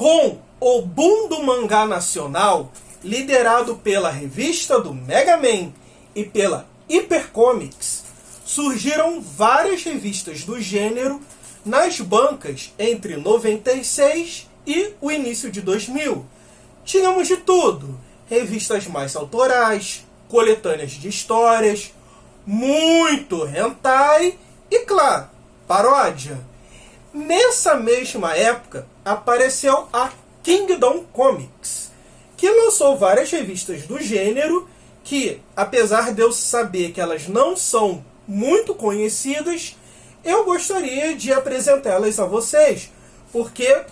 Com o boom do mangá nacional, liderado pela revista do Mega Man e pela Hyper Comics, surgiram várias revistas do gênero nas bancas entre 96 e o início de 2000. Tínhamos de tudo: revistas mais autorais, coletâneas de histórias, muito hentai e, claro, paródia. Nessa mesma época, apareceu a Kingdom Comics, que lançou várias revistas do gênero que, apesar de eu saber que elas não são muito conhecidas, eu gostaria de apresentá-las a vocês, porque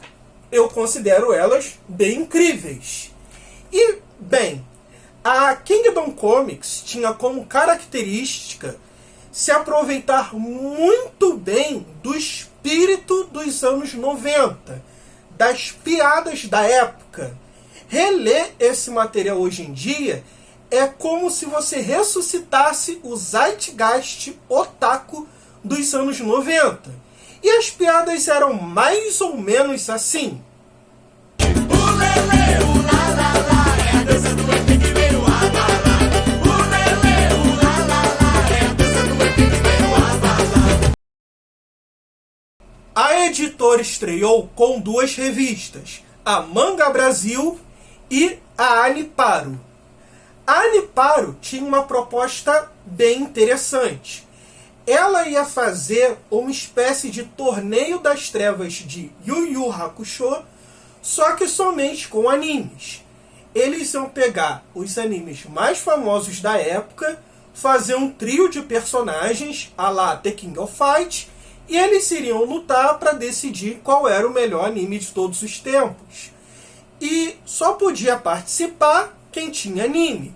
eu considero elas bem incríveis. E, bem, a Kingdom Comics tinha como característica se aproveitar muito bem do espírito dos anos 90, das piadas da época. Reler esse material hoje em dia é como se você ressuscitasse o zeitgeist otaku dos anos 90. E as piadas eram mais ou menos assim. A editora estreou com duas revistas, a Manga Brasil e a Aniparo. A Aniparo tinha uma proposta bem interessante. Ela ia fazer uma espécie de torneio das trevas de Yu Yu Hakusho, só que somente com animes. Eles iam pegar os animes mais famosos da época, fazer um trio de personagens, à la The King of Fight, e eles iriam lutar para decidir qual era o melhor anime de todos os tempos. E só podia participar quem tinha anime.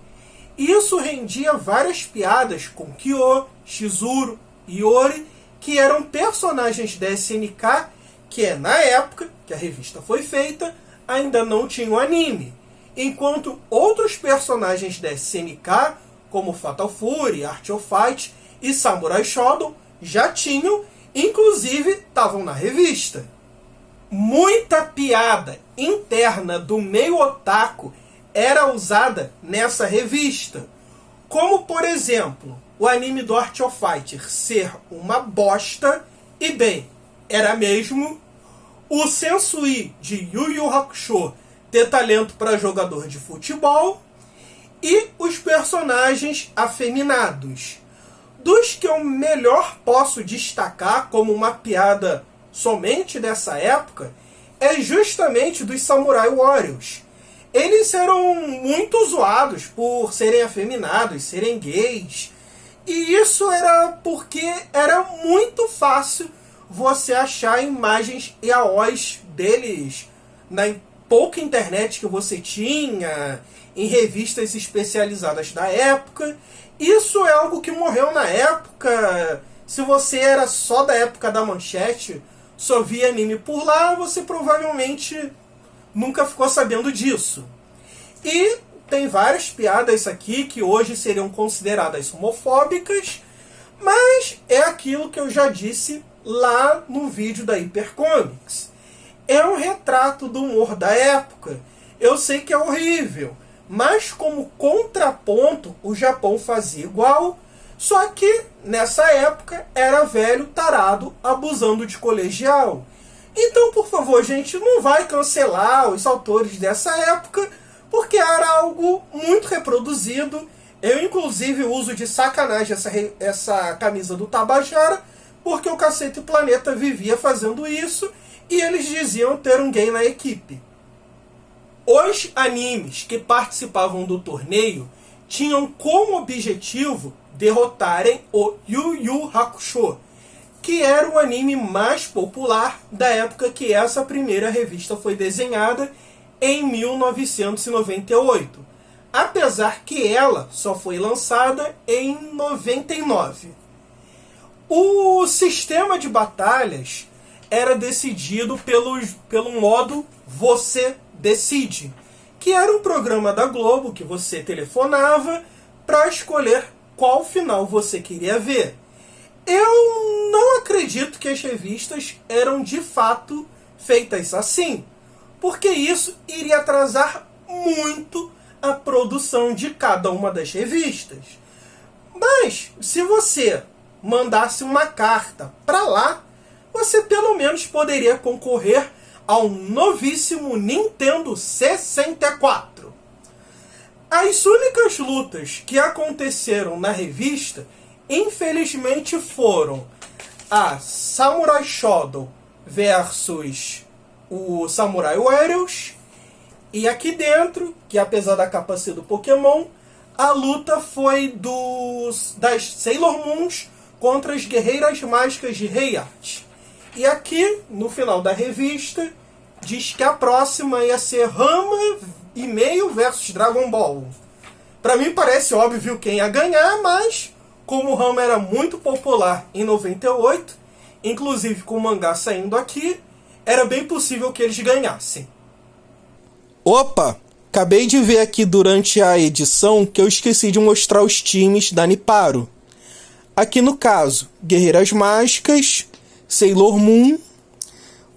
Isso rendia várias piadas com Kyo, Shizuru e Iori, que eram personagens da SNK, que na época que a revista foi feita, ainda não tinham anime. Enquanto outros personagens da SNK, como Fatal Fury, Art of Fight e Samurai Shodown, já tinham, inclusive estavam na revista. Muita piada interna do meio otaku era usada nessa revista. Como, por exemplo, o anime do Art of Fighter ser uma bosta, e bem, era mesmo. O Sensui de Yu Yu Hakusho ter talento para jogador de futebol. E os personagens afeminados. Dos que eu melhor posso destacar como uma piada somente dessa época, é justamente dos Samurai Warriors. Eles eram muito zoados por serem afeminados, serem gays. E isso era porque era muito fácil você achar imagens yaois deles na pouca internet que você tinha, em revistas especializadas da época. Isso é algo que morreu na época. Se você era só da época da Manchete, só via anime por lá, você provavelmente nunca ficou sabendo disso. E tem várias piadas aqui que hoje seriam consideradas homofóbicas, mas é aquilo que eu já disse lá no vídeo da Hyper Comics. É um retrato do humor da época. Eu sei que é horrível, mas como contraponto, o Japão fazia igual, só que nessa época era velho tarado abusando de colegial. Então, por favor, gente, não vai cancelar os autores dessa época, porque era algo muito reproduzido. Eu, inclusive, uso de sacanagem essa camisa do Tabajara, porque o Cacete Planeta vivia fazendo isso, e eles diziam ter um gay na equipe. Os animes que participavam do torneio tinham como objetivo derrotarem o Yu Yu Hakusho, que era o anime mais popular da época que essa primeira revista foi desenhada, em 1998, apesar que ela só foi lançada em 99. O sistema de batalhas era decidido pelo modo Você Decide, que era um programa da Globo que você telefonava para escolher qual final você queria ver. Eu não acredito que as revistas eram de fato feitas assim, porque isso iria atrasar muito a produção de cada uma das revistas. Mas, se você mandasse uma carta para lá, você pelo menos poderia concorrer ao novíssimo Nintendo 64. As únicas lutas que aconteceram na revista, infelizmente, foram a Samurai Shodown versus o Samurai Warriors, e aqui dentro, que apesar da capa ser do Pokémon, a luta foi das Sailor Moons contra as Guerreiras Mágicas de Heiart. E aqui, no final da revista, diz que a próxima ia ser Ranma e meio versus Dragon Ball. Pra mim parece óbvio quem ia ganhar, mas como o Ranma era muito popular em 98, inclusive com o mangá saindo aqui, era bem possível que eles ganhassem. Opa! Acabei de ver aqui durante a edição que eu esqueci de mostrar os times da Aniparo. Aqui no caso, Guerreiras Mágicas, Sailor Moon,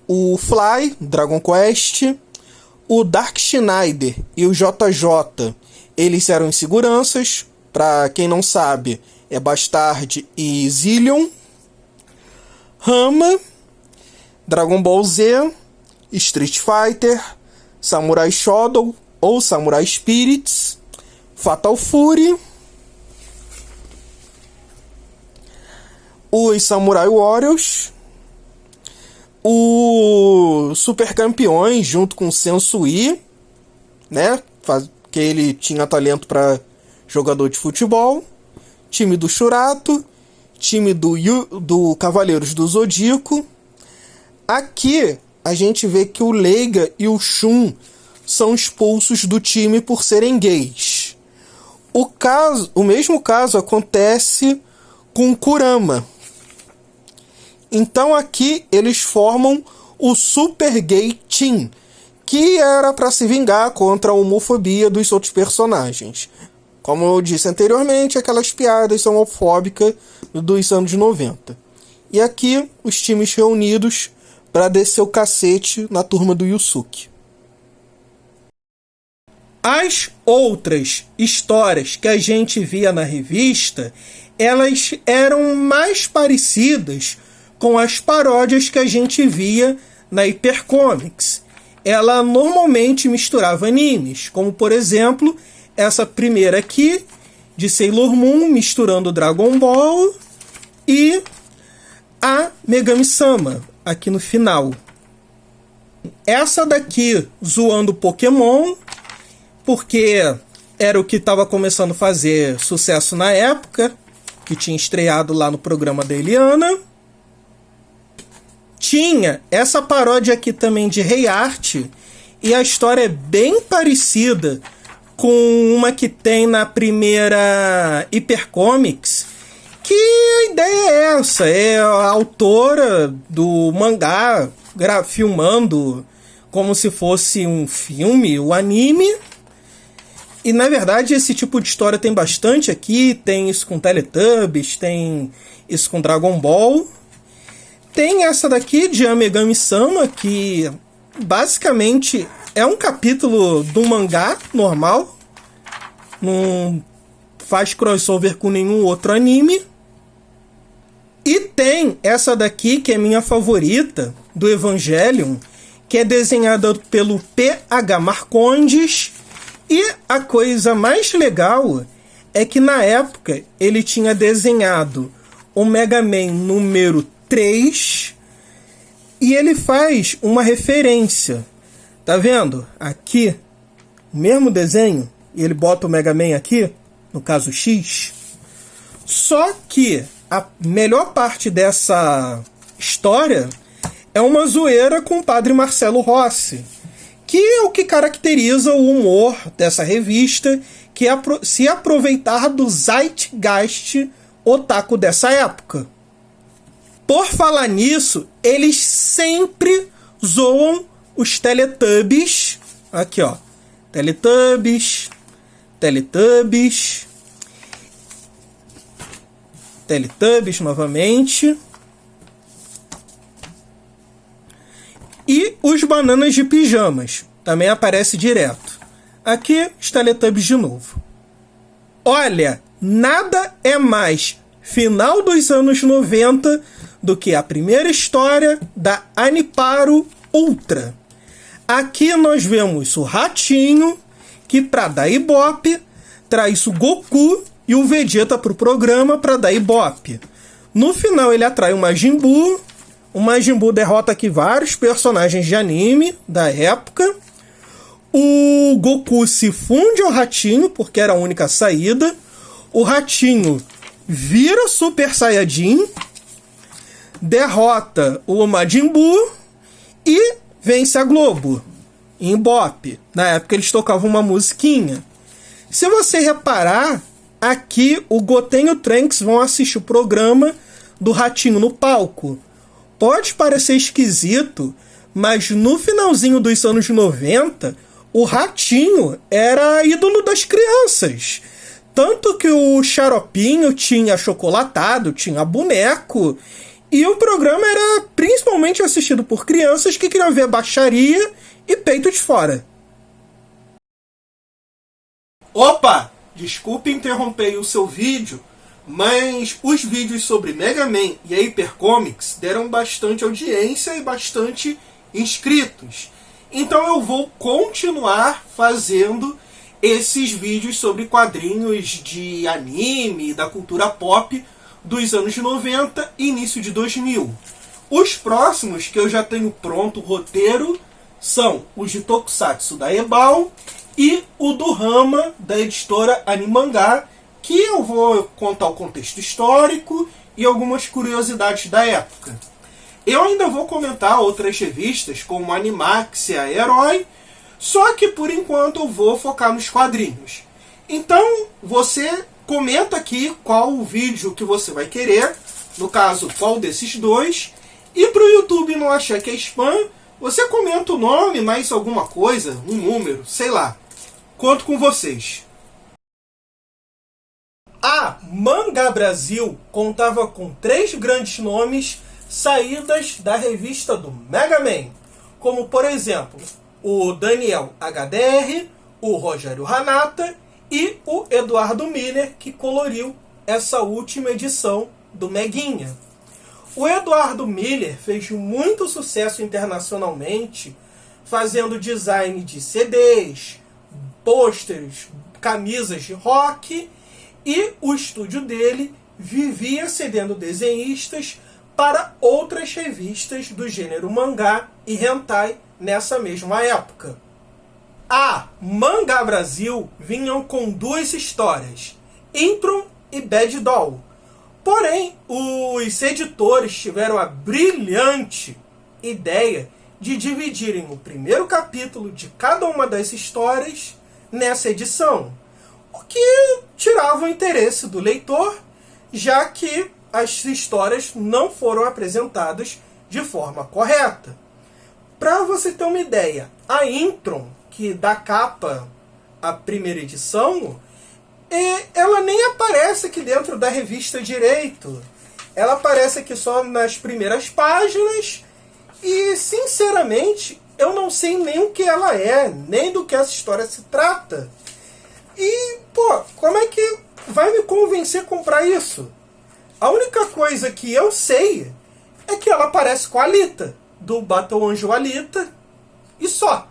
o Fly, Dragon Quest, o Dark Schneider e o JJ, eles eram inseguranças. Pra quem não sabe, é Bastard e Zillion. Ranma, Dragon Ball Z, Street Fighter, Samurai Shodown ou Samurai Spirits, Fatal Fury, os Samurai Warriors, o Super Campeões junto com o Sensui, né? Que ele tinha talento para jogador de futebol, time do Shurato, time do Cavaleiros do Zodíaco. Aqui a gente vê que o Leiga e o Shun são expulsos do time por serem gays. O mesmo caso acontece com Kurama. Então aqui eles formam o Super Gay Team, que era para se vingar contra a homofobia dos outros personagens. Como eu disse anteriormente, aquelas piadas homofóbicas dos anos 90. E aqui os times reunidos para descer o cacete na turma do Yusuke. As outras histórias que a gente via na revista, elas eram mais parecidas com as paródias que a gente via na Hypercomics. Ela normalmente misturava animes, como por exemplo, essa primeira aqui, de Sailor Moon, misturando Dragon Ball, e a Megami-sama, aqui no final. Essa daqui, zoando Pokémon, porque era o que estava começando a fazer sucesso na época, que tinha estreado lá no programa da Eliana. Tinha essa paródia aqui também de Heiart, e a história é bem parecida com uma que tem na primeira Hypercomics, que a ideia é essa, é a autora do mangá filmando como se fosse um filme, o anime. E na verdade esse tipo de história tem bastante aqui, tem isso com Teletubbies, tem isso com Dragon Ball. Tem essa daqui de Megami-sama, que basicamente é um capítulo do mangá normal, não faz crossover com nenhum outro anime. E tem essa daqui, que é minha favorita, do Evangelion, que é desenhada pelo P.H. Marcondes. E a coisa mais legal é que na época ele tinha desenhado o Mega Man número 3 e ele faz uma referência. Tá vendo? Aqui, o mesmo desenho, e ele bota o Mega Man aqui, no caso X. Só que a melhor parte dessa história é uma zoeira com o padre Marcelo Rossi, que é o que caracteriza o humor dessa revista, que é se aproveitar do zeitgeist otaku dessa época. Por falar nisso, eles sempre zoam os Teletubbies. Aqui, ó. Teletubbies. Teletubbies. Teletubbies novamente. E os Bananas de Pijamas, também aparece direto. Aqui, os Teletubbies de novo. Olha, nada é mais final dos anos 90 do que a primeira história da Aniparo Ultra. Aqui nós vemos o Ratinho, que para dar Ibope, traz o Goku e o Vegeta para o programa para dar Ibope. No final ele atrai o Majin Buu. O Majin Buu derrota aqui vários personagens de anime da época. O Goku se funde ao Ratinho, porque era a única saída. O Ratinho vira Super Saiyajin, derrota o Majin Buu e vence a Globo em Ibope. Na época eles tocavam uma musiquinha. Se você reparar, aqui o Goten e o Trunks vão assistir o programa do Ratinho no palco. Pode parecer esquisito, mas no finalzinho dos anos 90, o Ratinho era ídolo das crianças. Tanto que o Xaropinho tinha chocolatado, tinha boneco, e o programa era principalmente assistido por crianças que queriam ver baixaria e peito de fora. Opa! Desculpe interromper o seu vídeo, mas os vídeos sobre Mega Man e a Hyper Comics deram bastante audiência e bastante inscritos. Então eu vou continuar fazendo esses vídeos sobre quadrinhos de anime, da cultura pop dos anos 90 e início de 2000. Os próximos que eu já tenho pronto o roteiro são os de Tokusatsu da Ebal e o do Rama, da editora Animangá, que eu vou contar o contexto histórico e algumas curiosidades da época. Eu ainda vou comentar outras revistas, como Animax e a Herói, só que por enquanto eu vou focar nos quadrinhos. Então, você comenta aqui qual o vídeo que você vai querer, no caso, qual desses dois, e para o YouTube não achar que é spam, você comenta o nome, mais alguma coisa, um número, sei lá. Conto com vocês. A Manga Brasil contava com 3 grandes nomes saídas da revista do Mega Man, como por exemplo o Daniel HDR, o Rogério Hanata e o Eduardo Miller, que coloriu essa última edição do Meguinha. O Eduardo Miller fez muito sucesso internacionalmente, fazendo design de CDs, pôsteres, camisas de rock, e o estúdio dele vivia cedendo desenhistas para outras revistas do gênero mangá e hentai nessa mesma época. A Manga Brasil vinham com 2 histórias, Intron e Bad Doll. Porém, os editores tiveram a brilhante ideia de dividirem o primeiro capítulo de cada uma das histórias nessa edição, o que tirava o interesse do leitor, já que as histórias não foram apresentadas de forma correta. Para você ter uma ideia, a Intron, que dá capa à primeira edição, ela nem aparece aqui dentro da revista direito. Ela aparece aqui só nas primeiras páginas e, sinceramente, eu não sei nem o que ela é, nem do que essa história se trata. E, pô, como é que vai me convencer a comprar isso? A única coisa que eu sei é que ela parece com a Alita, do Battle Angel Alita, e só.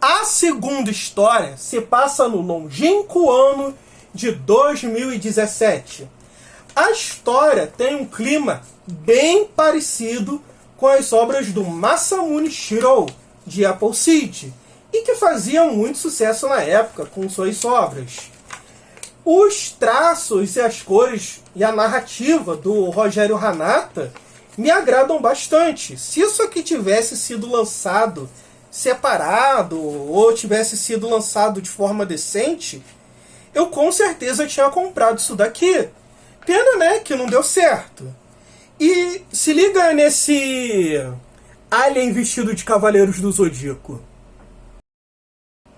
A segunda história se passa no longínquo ano de 2017. A história tem um clima bem parecido com as obras do Masamune Shirow, de Appleseed, e que faziam muito sucesso na época com suas obras. Os traços e as cores e a narrativa do Rogério Hanata me agradam bastante. Se isso aqui tivesse sido lançado separado ou tivesse sido lançado de forma decente, eu com certeza tinha comprado isso daqui. Pena, né, que não deu certo. E se liga nesse alien vestido de Cavaleiros do Zodíaco.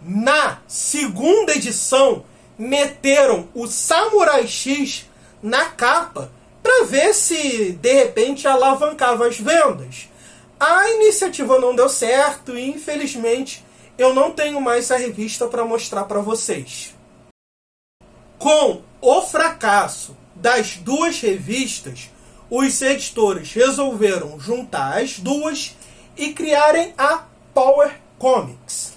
Na segunda edição, meteram o Samurai X na capa para ver se de repente alavancava as vendas. A iniciativa não deu certo e, infelizmente, eu não tenho mais essa revista para mostrar para vocês. Com o fracasso das duas revistas, os editores resolveram juntar as duas e criarem a Power Comics.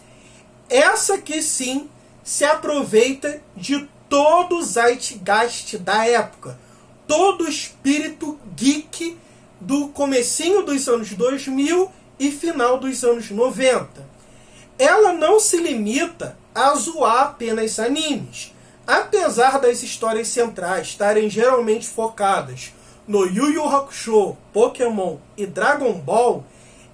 Essa que sim se aproveita de todo o zeitgeist da época, todo o espírito geek do comecinho dos anos 2000 e final dos anos 90. Ela não se limita a zoar apenas animes. Apesar das histórias centrais estarem geralmente focadas no Yu Yu Hakusho, Pokémon e Dragon Ball,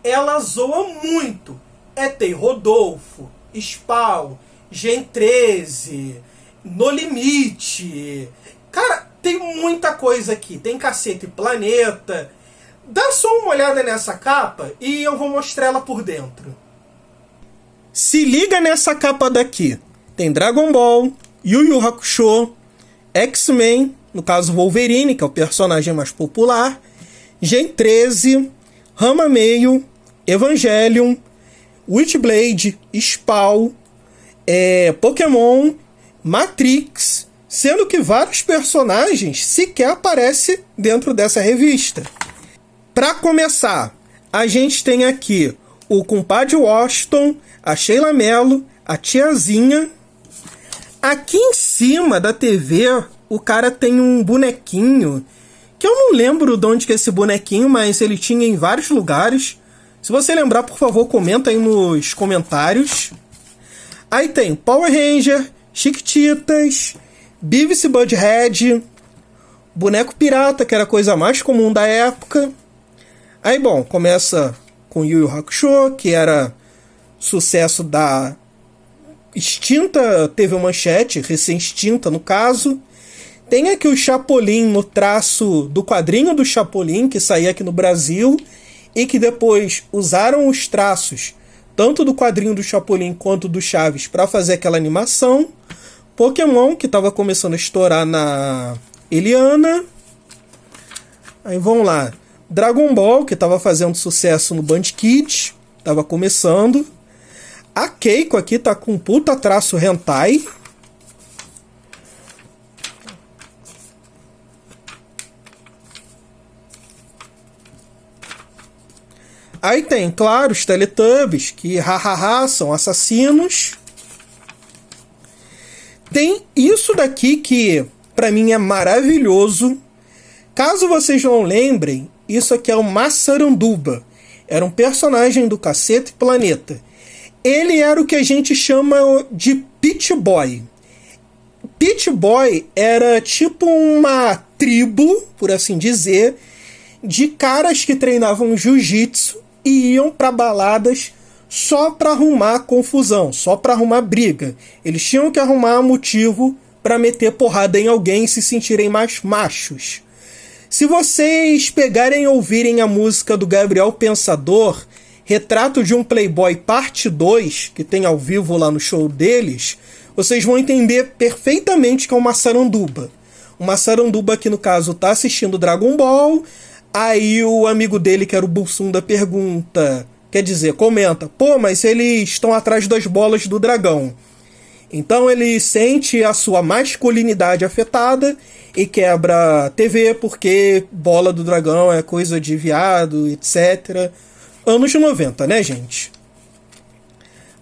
ela zoa muito ET Rodolfo, Spawn, Gen 13, No Limite. Cara, tem muita coisa aqui. Tem Cacete Planeta. Dá só uma olhada nessa capa e eu vou mostrar ela por dentro. Se liga nessa capa daqui. Tem Dragon Ball, Yu Yu Hakusho, X-Men, no caso Wolverine, que é o personagem mais popular, Gen 13, Ranma Meio, Evangelion, Witchblade, Spawn, Pokémon, Matrix, sendo que vários personagens sequer aparecem dentro dessa revista. Para começar, a gente tem aqui o compadre Washington, a Sheila Mello, a tiazinha. Aqui em cima da TV, o cara tem um bonequinho, que eu não lembro de onde que é esse bonequinho, mas ele tinha em vários lugares. Se você lembrar, por favor, comenta aí nos comentários. Aí tem Power Ranger, Chiquititas, Beavis e Butthead, boneco pirata, que era a coisa mais comum da época. Aí, bom, começa com Yu Yu Hakusho, que era sucesso da extinta TV Manchete, recém-extinta no caso. Tem aqui o Chapolin no traço do quadrinho do Chapolin, que saía aqui no Brasil, e que depois usaram os traços, tanto do quadrinho do Chapolin quanto do Chaves, para fazer aquela animação. Pokémon, que estava começando a estourar na Eliana. Aí vamos lá. Dragon Ball, que estava fazendo sucesso no Band Kids, estava começando. A Keiko aqui tá com um puta traço hentai. Aí tem, claro, os Teletubbies, que hahaha, são assassinos. Tem isso daqui que pra mim é maravilhoso. Caso vocês não lembrem, isso aqui é o Massaranduba. Era um personagem do Cacete Planeta. Ele era o que a gente chama de Pit Boy. Pit Boy era tipo uma tribo, por assim dizer, de caras que treinavam jiu-jitsu e iam para baladas só para arrumar confusão, só para arrumar briga. Eles tinham que arrumar motivo para meter porrada em alguém e se sentirem mais machos. Se vocês pegarem e ouvirem a música do Gabriel Pensador, Retrato de um Playboy Parte 2, que tem ao vivo lá no show deles, vocês vão entender perfeitamente que é uma saranduba. Uma saranduba que, no caso, tá assistindo Dragon Ball, aí o amigo dele, que era o Bussunda, pergunta, quer dizer, comenta, pô, mas eles estão atrás das bolas do dragão. Então ele sente a sua masculinidade afetada e quebra a TV porque bola do dragão é coisa de viado, etc. Anos 90, né, gente?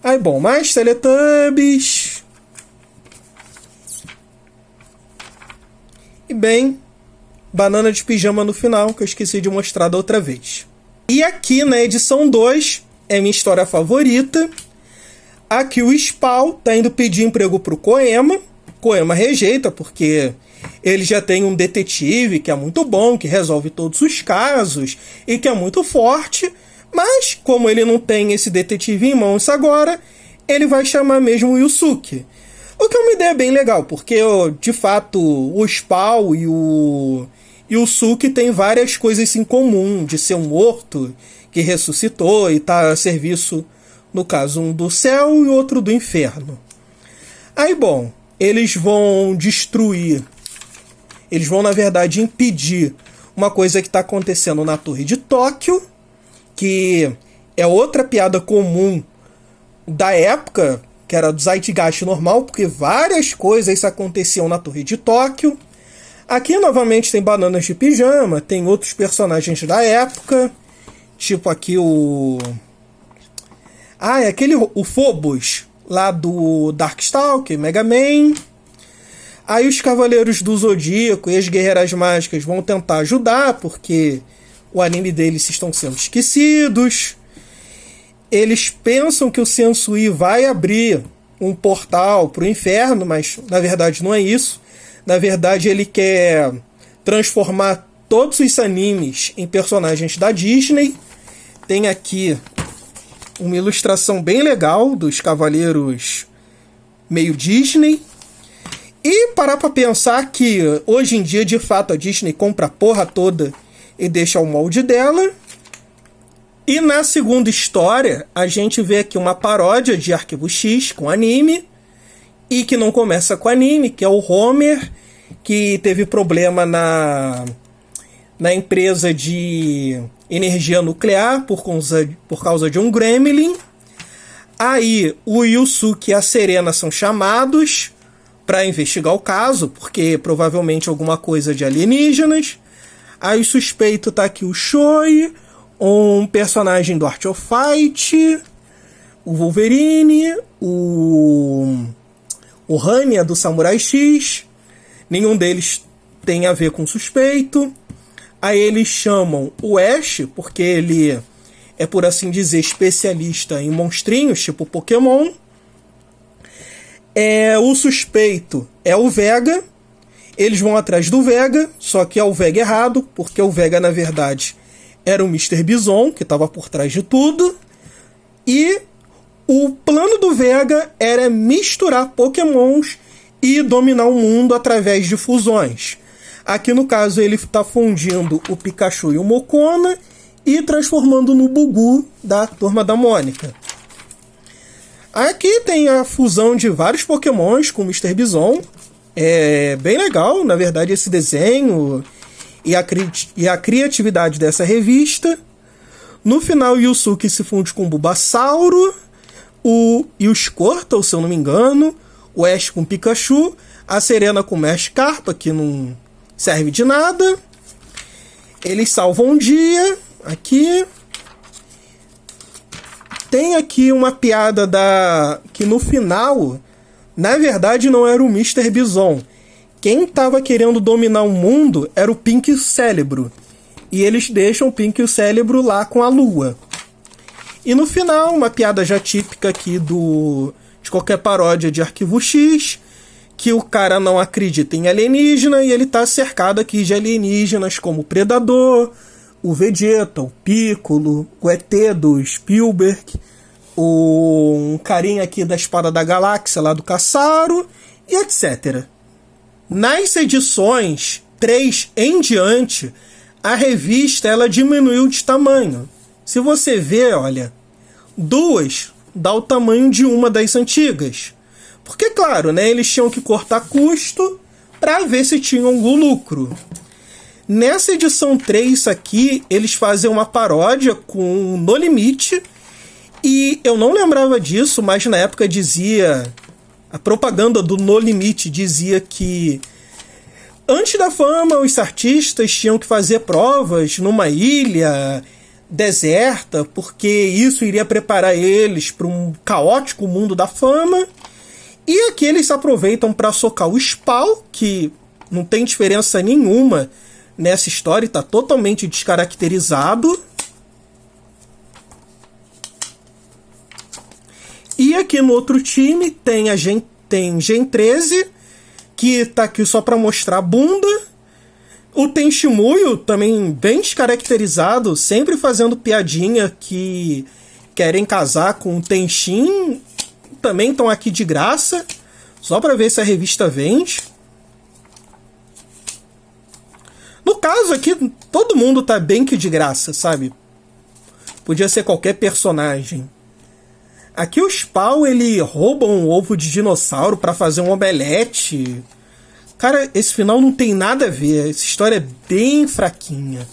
Aí, bom, mais Teletubbies. E bem, banana de pijama no final, que eu esqueci de mostrar da outra vez. E aqui na edição 2, é minha história favorita. Aqui o Spawn tá indo pedir emprego pro Koema. Koema rejeita, porque ele já tem um detetive que é muito bom, que resolve todos os casos e que é muito forte. Mas, como ele não tem esse detetive em mãos agora, ele vai chamar mesmo o Yusuke. O que é uma ideia bem legal, porque, de fato, o Spawn e o Yusuke têm várias coisas em comum, de ser um morto que ressuscitou e está a serviço, no caso, um do céu e outro do inferno. Aí, bom, eles vão destruir, eles vão, na verdade, impedir uma coisa que está acontecendo na Torre de Tóquio. que é outra piada comum da época, que era do Zeitgeist normal, porque várias coisas aconteciam na Torre de Tóquio. Aqui, novamente, tem Bananas de Pijama, tem outros personagens da época, tipo aqui o... é o Phobos, lá do Darkstalker, Mega Man. Aí os Cavaleiros do Zodíaco e as Guerreiras Mágicas vão tentar ajudar, porque o anime deles estão sendo esquecidos. Eles pensam que o Sensui vai abrir um portal para o inferno, mas na verdade não é isso. Na verdade ele quer transformar todos os animes em personagens da Disney. Tem aqui uma ilustração bem legal dos Cavaleiros meio Disney. E parar pra pensar que hoje em dia, de fato, a Disney compra a porra toda e deixa o molde dela. E na segunda história, a gente vê aqui uma paródia de Arquivo X com anime. E que não começa com anime, que é o Homer, que teve problema na empresa de energia nuclear por causa de um gremlin. Aí o Yusuke e a Serena são chamados para investigar o caso, porque provavelmente alguma coisa de alienígenas. Aí o suspeito tá aqui o Shoei, um personagem do Art of Fight, o Wolverine, o Hanya do Samurai X. Nenhum deles tem a ver com o suspeito. Aí eles chamam o Ash, porque ele é, por assim dizer, especialista em monstrinhos, tipo Pokémon. O suspeito é o Vega. Eles vão atrás do Vega, só que é o Vega errado, porque o Vega, na verdade, era o Mr. Bison, que estava por trás de tudo. E o plano do Vega era misturar Pokémons e dominar o mundo através de fusões. Aqui, no caso, ele está fundindo o Pikachu e o Mokona e transformando no Bugu da Turma da Mônica. Aqui tem a fusão de vários Pokémons com o Mr. Bison. É bem legal, na verdade, esse desenho e a criatividade dessa revista. No final, o Yusuke se funde com o Bulbasauro, o Squirtle, se eu não me engano, o Ash com o Pikachu, a Serena com o Magikarp, que não serve de nada. Eles salvam um dia, aqui. Tem aqui uma piada que no final, na verdade, não era o Mr. Bison. Quem estava querendo dominar o mundo era o Pink e o Cérebro. E eles deixam o Pink e o Cérebro lá com a Lua. E no final, uma piada já típica aqui de qualquer paródia de Arquivo X, que o cara não acredita em alienígena e ele está cercado aqui de alienígenas como o Predador, o Vegeta, o Piccolo, o ET do Spielberg, um carinha aqui da Espada da Galáxia lá do Caçaro, e etc. Nas edições 3 em diante, a revista ela diminuiu de tamanho. Se você ver, olha, 2 dá o tamanho de uma das antigas. Porque, claro, né, eles tinham que cortar custo para ver se tinham algum lucro. Nessa edição 3 aqui, eles fazem uma paródia com No Limite. E eu não lembrava disso, mas na época dizia... A propaganda do No Limite dizia que... Antes da fama, os artistas tinham que fazer provas numa ilha deserta, porque isso iria preparar eles para um caótico mundo da fama. E aqui eles aproveitam para socar o Spawn, que não tem diferença nenhuma nessa história, está totalmente descaracterizado. E aqui no outro time tem Gen 13, que está aqui só para mostrar a bunda. O Tenshimuyo, também bem descaracterizado, sempre fazendo piadinha que querem casar com o Tenshin. Também estão aqui de graça, só para ver se a revista vende. No caso aqui, todo mundo tá bem que de graça, sabe? Podia ser qualquer personagem. Aqui o Spawn, ele rouba um ovo de dinossauro para fazer um omelete. Cara, esse final não tem nada a ver. Essa história é bem fraquinha.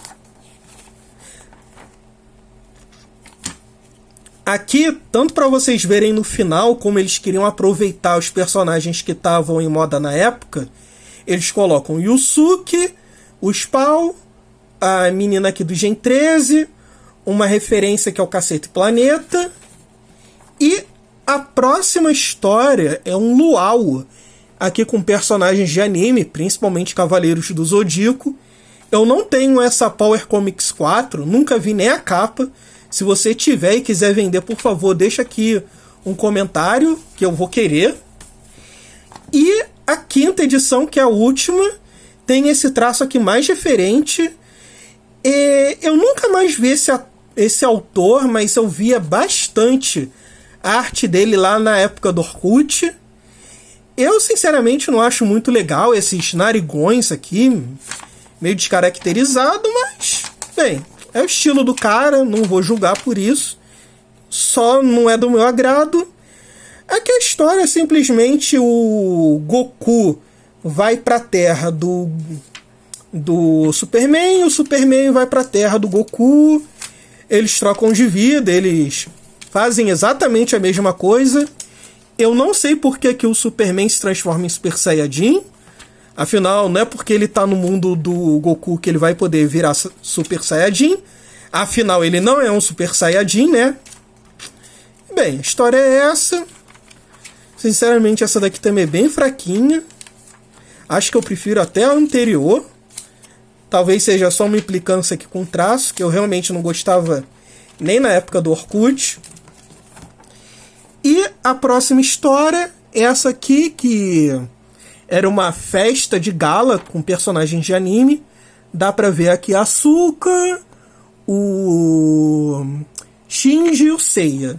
Aqui, tanto para vocês verem no final como eles queriam aproveitar os personagens que estavam em moda na época, eles colocam o Yusuke, o Spawn, a menina aqui do Gen 13, uma referência que é o Cacete Planeta, e a próxima história é um Luau, aqui com personagens de anime, principalmente Cavaleiros do Zodíaco. Eu não tenho essa Power Comics 4, nunca vi nem a capa. Se você tiver e quiser vender, por favor, deixa aqui um comentário que eu vou querer. E a quinta edição, que é a última, tem esse traço aqui mais diferente. Eu nunca mais vi esse autor, mas eu via bastante a arte dele lá na época do Orkut. Eu, sinceramente, não acho muito legal esses narigões aqui, meio descaracterizado, mas, bem, é o estilo do cara, não vou julgar por isso. Só não é do meu agrado. Aqui a história é simplesmente o Goku vai pra terra do Superman, o Superman vai pra terra do Goku, eles trocam de vida, eles fazem exatamente a mesma coisa. Eu não sei por que o Superman se transforma em Super Saiyajin. Afinal, não é porque ele tá no mundo do Goku que ele vai poder virar Super Saiyajin. Afinal, ele não é um Super Saiyajin, né? Bem, a história é essa. Sinceramente, essa daqui também é bem fraquinha. Acho que eu prefiro até a anterior. Talvez seja só uma implicância aqui com o traço, que eu realmente não gostava nem na época do Orkut. E a próxima história é essa aqui, que era uma festa de gala com personagens de anime. Dá pra ver aqui a Asuka, o Shinji e o Seiya.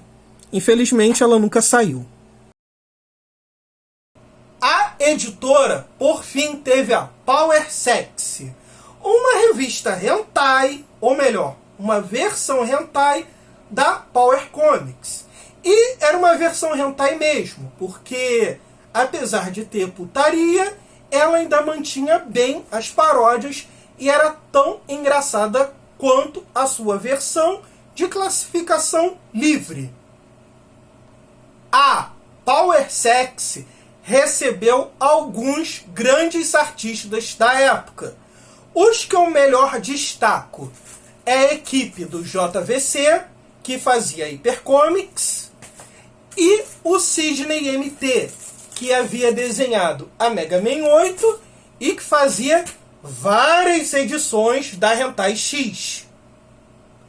Infelizmente ela nunca saiu. A editora, por fim, teve a Power Sexy, uma revista hentai, ou melhor, uma versão hentai da Power Comics. E era uma versão hentai mesmo, porque apesar de ter putaria, ela ainda mantinha bem as paródias e era tão engraçada quanto a sua versão de classificação livre. A Power Sexy recebeu alguns grandes artistas da época. Os que eu melhor destaco é a equipe do JVC, que fazia Hypercomics, e o Sidney MT, que havia desenhado a Mega Man 8 e que fazia várias edições da Hentai X.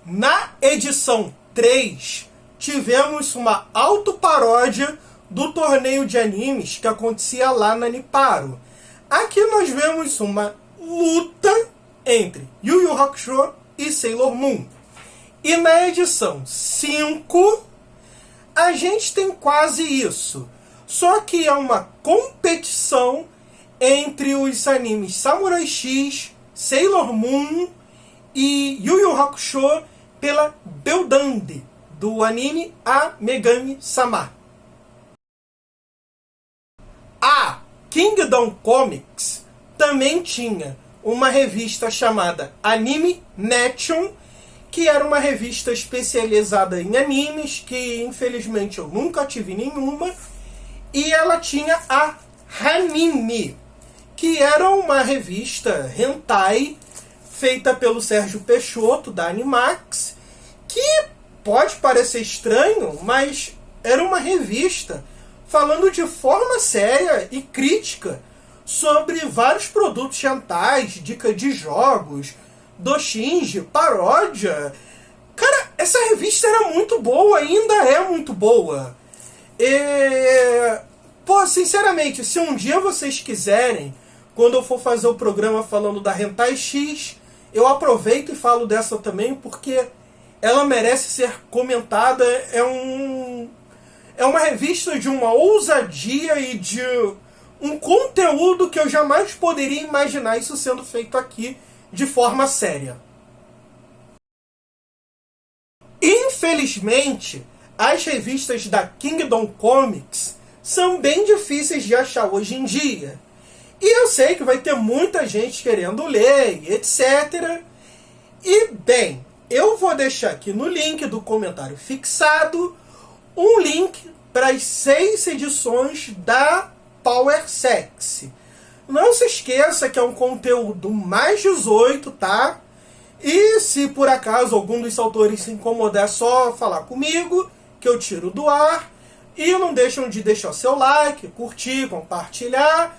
Na edição 3, tivemos uma autoparódia do torneio de animes que acontecia lá na Nipparo. Aqui nós vemos uma luta entre Yu Yu Hakusho e Sailor Moon. E na edição 5, a gente tem quase isso. Só que é uma competição entre os animes Samurai X, Sailor Moon e Yu Yu Hakusho pela Beldande, do anime A Megami Sama. A Kingdom Comics também tinha uma revista chamada Anime Nation, que era uma revista especializada em animes, que infelizmente eu nunca tive nenhuma, e ela tinha a Hanime, que era uma revista hentai feita pelo Sérgio Peixoto, da Animax, que pode parecer estranho, mas era uma revista falando de forma séria e crítica sobre vários produtos hentais, dica de jogos, doshinji, paródia. Cara, essa revista era muito boa, ainda é muito boa. Pô, sinceramente, se um dia vocês quiserem, quando eu for fazer o programa falando da Hentai X, eu aproveito e falo dessa também, porque ela merece ser comentada. É uma revista de uma ousadia e de um conteúdo que eu jamais poderia imaginar isso sendo feito aqui de forma séria. Infelizmente, as revistas da Kingdom Comics são bem difíceis de achar hoje em dia. E eu sei que vai ter muita gente querendo ler, etc. E, bem, eu vou deixar aqui no link do comentário fixado um link para as 6 edições da Power Sex. Não se esqueça que é um conteúdo mais 18, tá? E se por acaso algum dos autores se incomodar, é só falar comigo, que eu tiro do ar. E não deixam de deixar seu like, curtir, compartilhar,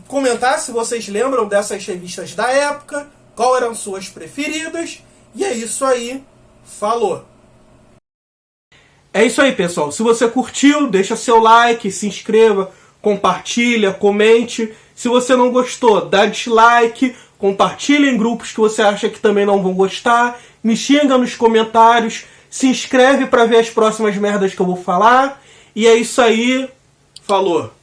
comentar se vocês lembram dessas revistas da época, qual eram suas preferidas. E é isso aí. Falou! É isso aí, pessoal. Se você curtiu, deixa seu like, se inscreva, compartilha, comente. Se você não gostou, dá dislike, compartilha em grupos que você acha que também não vão gostar, me xinga nos comentários, se inscreve para ver as próximas merdas que eu vou falar. E é isso aí. Falou!